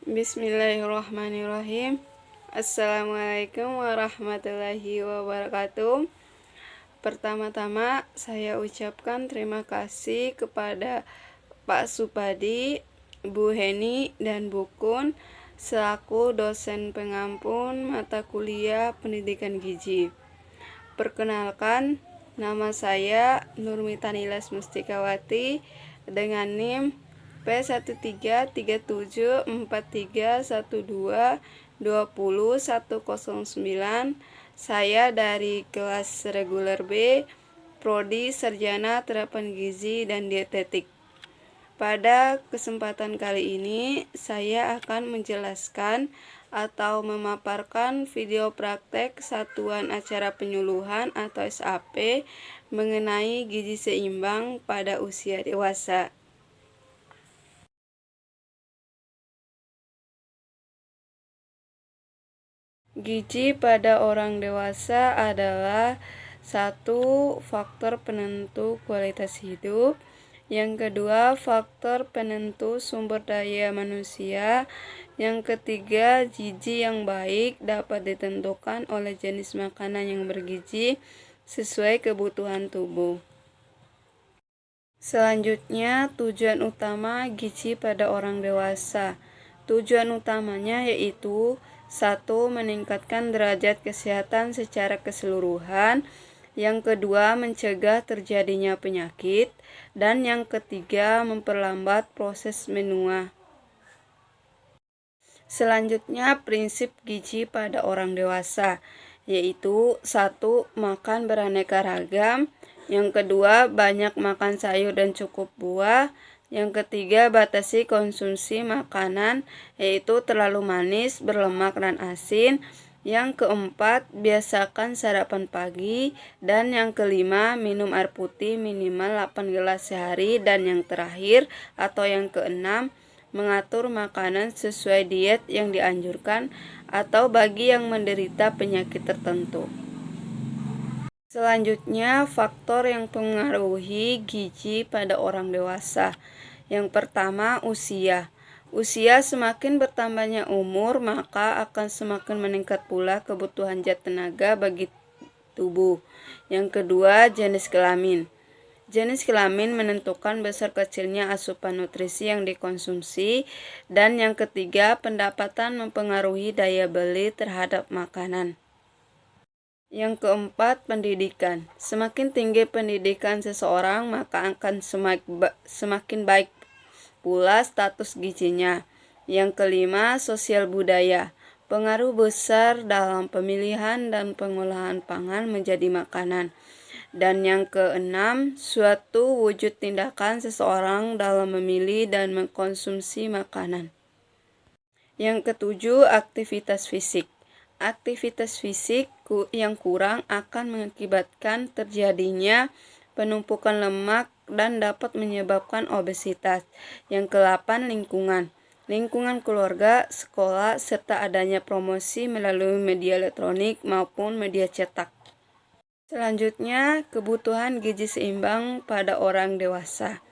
Bismillahirrahmanirrahim. Assalamualaikum warahmatullahi wabarakatuh. Pertama-tama saya ucapkan terima kasih kepada Pak Supadi, Bu Heni, dan Bu Kun selaku dosen pengampun mata kuliah pendidikan gizi. Perkenalkan, nama saya Nurmita Nilas Mustikawati dengan NIM P13374312200109. Saya dari kelas reguler B, Prodi Sarjana Terapan Gizi dan Dietetik. Pada kesempatan kali ini, saya akan menjelaskan atau memaparkan video praktek Satuan Acara Penyuluhan atau SAP mengenai gizi seimbang pada usia dewasa. Gizi pada orang dewasa adalah satu faktor penentu kualitas hidup, yang kedua faktor penentu sumber daya manusia, yang ketiga gizi yang baik dapat ditentukan oleh jenis makanan yang bergizi sesuai kebutuhan tubuh. Selanjutnya, tujuan utama gizi pada orang dewasa. Tujuan utamanya yaitu 1. Meningkatkan derajat kesehatan secara keseluruhan. Yang kedua, mencegah terjadinya penyakit. Dan yang ketiga, memperlambat proses menua. Selanjutnya, prinsip gizi pada orang dewasa, yaitu 1. Makan beraneka ragam. Yang kedua, banyak makan sayur dan cukup buah. Yang ketiga, batasi konsumsi makanan, yaitu terlalu manis, berlemak, dan asin. Yang keempat, biasakan sarapan pagi. Dan yang kelima, minum air putih minimal 8 gelas sehari. Dan yang terakhir atau yang keenam, mengatur makanan sesuai diet yang dianjurkan atau bagi yang menderita penyakit tertentu. Selanjutnya, faktor yang mempengaruhi gizi pada orang dewasa. Yang pertama, usia. Usia semakin bertambahnya umur, maka akan semakin meningkat pula kebutuhan zat tenaga bagi tubuh. Yang kedua, jenis kelamin. Jenis kelamin menentukan besar kecilnya asupan nutrisi yang dikonsumsi. Dan yang ketiga, pendapatan mempengaruhi daya beli terhadap makanan. Yang keempat, pendidikan. Semakin tinggi pendidikan seseorang, maka akan semakin baik pula status gizinya. Yang kelima, sosial budaya. Pengaruh besar dalam pemilihan dan pengolahan pangan menjadi makanan. Dan yang keenam, suatu wujud tindakan seseorang dalam memilih dan mengkonsumsi makanan. Yang ketujuh, aktivitas fisik. Aktivitas fisik yang kurang akan mengakibatkan terjadinya penumpukan lemak dan dapat menyebabkan obesitas. Yang ke-8, lingkungan. Lingkungan keluarga, sekolah, serta adanya promosi melalui media elektronik maupun media cetak. Selanjutnya, kebutuhan gizi seimbang pada orang dewasa.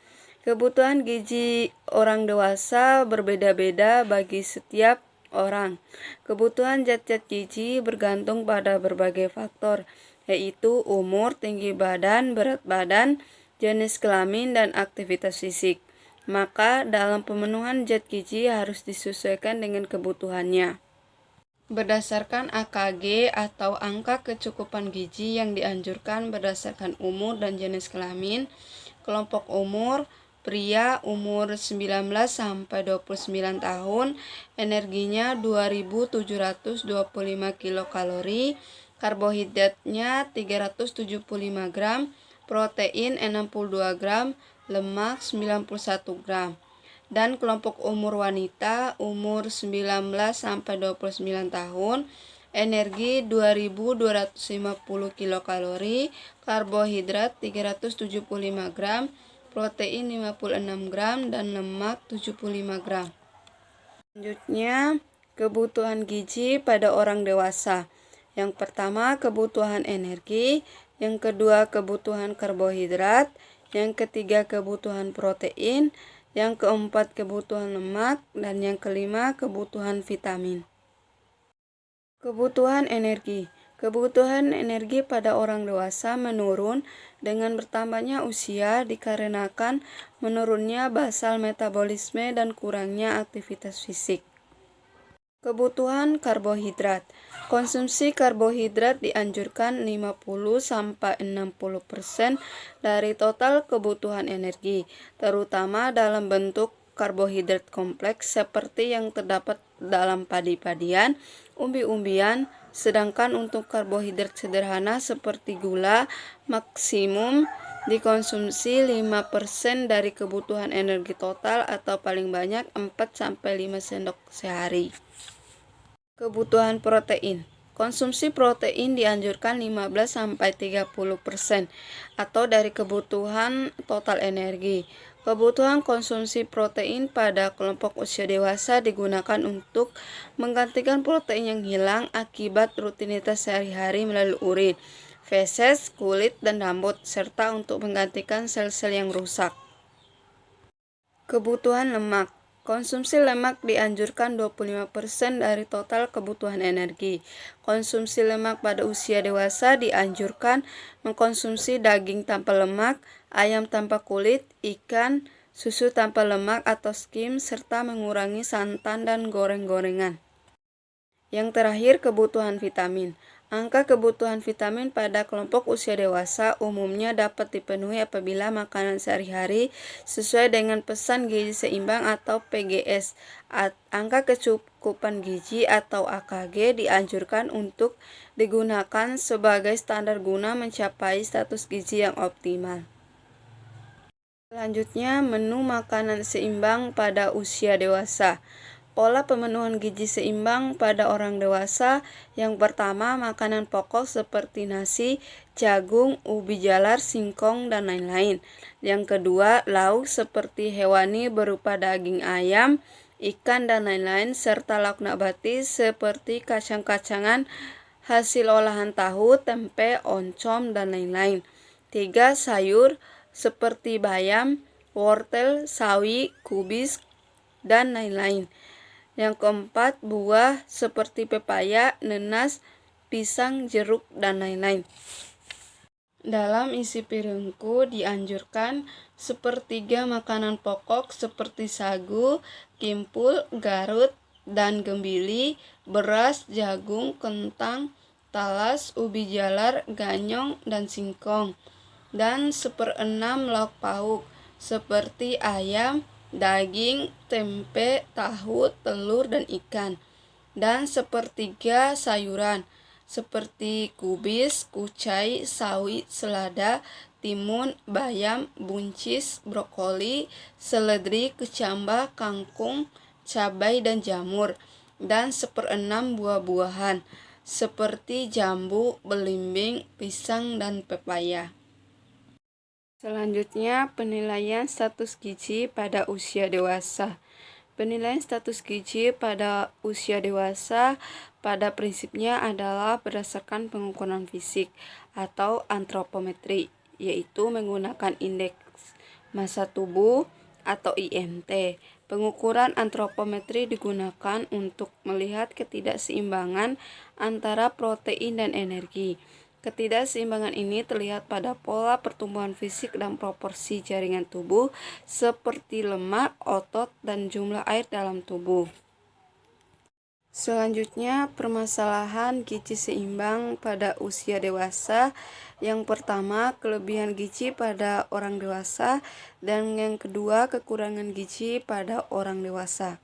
Kebutuhan gizi orang dewasa berbeda-beda bagi setiap orang. Kebutuhan zat-zat gizi bergantung pada berbagai faktor, yaitu umur, tinggi badan, berat badan, jenis kelamin, dan aktivitas fisik. Maka dalam pemenuhan zat gizi harus disesuaikan dengan kebutuhannya. Berdasarkan AKG atau angka kecukupan gizi yang dianjurkan berdasarkan umur dan jenis kelamin, kelompok umur pria umur 19 sampai 29 tahun, energinya 2725 kilokalori, karbohidratnya 375 gram, protein 62 gram, lemak 91 gram. Dan kelompok umur wanita umur 19 sampai 29 tahun, energi 2250 kilokalori, karbohidrat 375 gram, protein 56 gram, dan lemak 75 gram. Selanjutnya, kebutuhan gizi pada orang dewasa. Yang pertama, kebutuhan energi. Yang kedua, kebutuhan karbohidrat. Yang ketiga, kebutuhan protein. Yang keempat, kebutuhan lemak. Dan yang kelima, kebutuhan vitamin. Kebutuhan energi. Kebutuhan energi pada orang dewasa menurun dengan bertambahnya usia dikarenakan menurunnya basal metabolisme dan kurangnya aktivitas fisik. Kebutuhan karbohidrat. Konsumsi karbohidrat dianjurkan 50-60% dari total kebutuhan energi, terutama dalam bentuk karbohidrat kompleks seperti yang terdapat dalam padi-padian, umbi-umbian, sedangkan untuk karbohidrat sederhana seperti gula maksimum dikonsumsi 5% dari kebutuhan energi total atau paling banyak 4-5 sendok sehari. Kebutuhan protein. Konsumsi protein dianjurkan 15-30% atau dari kebutuhan total energi. Kebutuhan konsumsi protein pada kelompok usia dewasa digunakan untuk menggantikan protein yang hilang akibat rutinitas sehari-hari melalui urin, feses, kulit, dan rambut, serta untuk menggantikan sel-sel yang rusak. Kebutuhan lemak. Konsumsi lemak dianjurkan 25% dari total kebutuhan energi. Konsumsi lemak pada usia dewasa dianjurkan mengkonsumsi daging tanpa lemak, ayam tanpa kulit, ikan, susu tanpa lemak atau skim, serta mengurangi santan dan goreng-gorengan. Yang terakhir, kebutuhan vitamin. Angka kebutuhan vitamin pada kelompok usia dewasa umumnya dapat dipenuhi apabila makanan sehari-hari sesuai dengan pesan gizi seimbang atau PGS. Angka kecukupan gizi atau AKG dianjurkan untuk digunakan sebagai standar guna mencapai status gizi yang optimal. Selanjutnya, menu makanan seimbang pada usia dewasa. Pola pemenuhan gizi seimbang pada orang dewasa. Yang pertama, makanan pokok seperti nasi, jagung, ubi jalar, singkong, dan lain-lain. Yang kedua, lauk seperti hewani berupa daging ayam, ikan, dan lain-lain, serta lauk nabati seperti kacang-kacangan, hasil olahan tahu, tempe, oncom, dan lain-lain. 3. Sayur seperti bayam, wortel, sawi, kubis, dan lain-lain. Yang keempat, buah seperti pepaya, nanas, pisang, jeruk, dan lain-lain. Dalam isi piringku dianjurkan sepertiga makanan pokok seperti sagu, kimpul, garut, dan gembili, beras, jagung, kentang, talas, ubi jalar, ganyong, dan singkong. Dan 1/6 lauk pauk seperti ayam, daging, tempe, tahu, telur, dan ikan. Dan 1/3 sayuran seperti kubis, kucai, sawi, selada, timun, bayam, buncis, brokoli, seledri, kecambah, kangkung, cabai, dan jamur. Dan 1/6 buah-buahan seperti jambu, belimbing, pisang, dan pepaya. Selanjutnya, penilaian status gizi pada usia dewasa. Penilaian status gizi pada usia dewasa pada prinsipnya adalah berdasarkan pengukuran fisik atau antropometri, yaitu menggunakan indeks massa tubuh atau IMT. Pengukuran antropometri digunakan untuk melihat ketidakseimbangan antara protein dan energi. Ketidakseimbangan ini terlihat pada pola pertumbuhan fisik dan proporsi jaringan tubuh seperti lemak, otot, dan jumlah air dalam tubuh. Selanjutnya, permasalahan gizi seimbang pada usia dewasa. Yang pertama, kelebihan gizi pada orang dewasa, dan yang kedua, kekurangan gizi pada orang dewasa.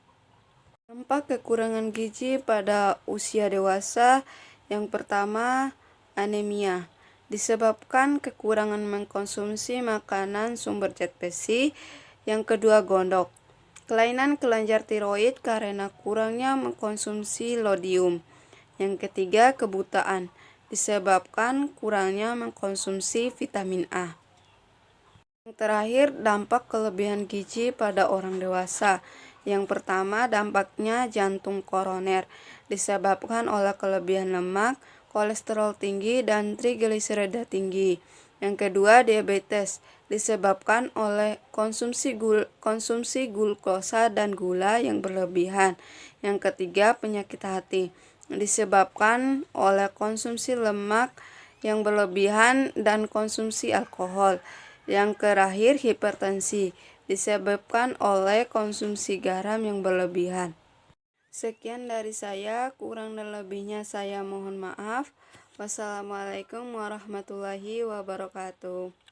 Dampak kekurangan gizi pada usia dewasa. Yang pertama, anemia, disebabkan kekurangan mengkonsumsi makanan sumber zat besi. Yang kedua, gondok, kelainan kelenjar tiroid karena kurangnya mengkonsumsi lodium. Yang ketiga, kebutaan, disebabkan kurangnya mengkonsumsi vitamin A. Yang terakhir, dampak kelebihan gizi pada orang dewasa. Yang pertama, dampaknya jantung koroner, disebabkan oleh kelebihan lemak, kolesterol tinggi, dan trigliserida tinggi. Yang kedua, diabetes disebabkan oleh konsumsi glukosa dan gula yang berlebihan. Yang ketiga, penyakit hati disebabkan oleh konsumsi lemak yang berlebihan dan konsumsi alkohol. Yang terakhir, hipertensi disebabkan oleh konsumsi garam yang berlebihan. Sekian dari saya, kurang dan lebihnya saya mohon maaf. Wassalamualaikum warahmatullahi wabarakatuh.